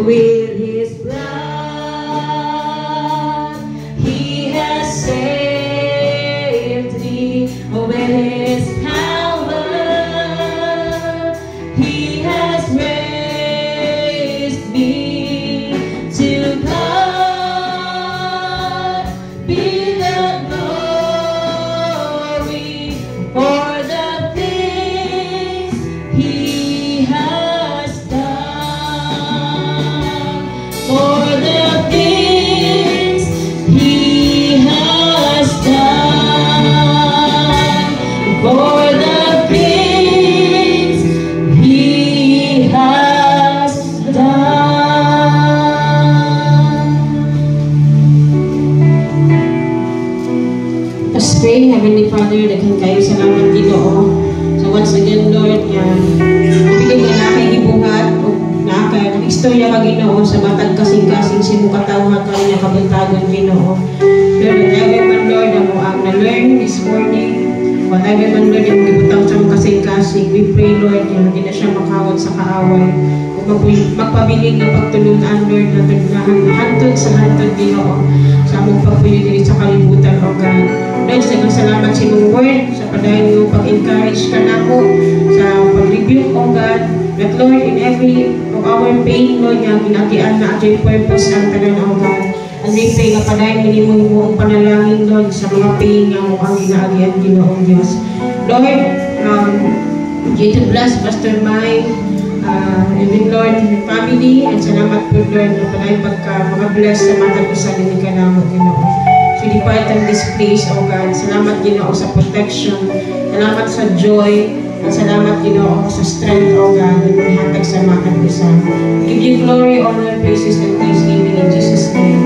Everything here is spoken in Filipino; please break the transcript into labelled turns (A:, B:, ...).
A: With His blood, He has saved me. With His power, He has raised me. To God be the glory for the things He has done. For the things He has done. For the things He has done. Let's pray. Heavenly Father, daghan kayo salamat Ginoo. So once again, Lord, ibigay nga na kay gibuhat o istorya ka Ginoo sa matag kasing-kasing simukatawhan ka niya kabuntagon Ginoo. Lord, whatever man Lord ako ang na-learn this morning, whatever man Lord ang gibutaw sa mga kasing-kasing, we pray Lord, hindi na siya makawag sa kaaway. Magpabiling na pagtulunan Lord na hantod sa hantod Ginoo sa among pagpuyo diri sa kalibutan o God. Lord, salamat sa imong word, sa padayon mo pag-encourage ka nako, sa pag-rebuke o God, that Lord, in every of our pain, Lord, nga ginagian na ato yung purpose ng tanan o God. And we pray nga padayon minimo mo ang panalangin Lord sa mga pain nga mo ang ginaagian Ginoong Diyos. Lord, you to bless Pastor Mike, even Lord, your family, and salamat po Lord na padayon pagka-bless sa matag usan ni kanamo Ginoo. So depart on this place, O God. Salamat Ginoo sa protection. Salamat sa joy. At salamat Ginoo sa strength, O God, na maghatag sa matag usan. Give you glory, honor, praises, and thanksgiving in Jesus' name.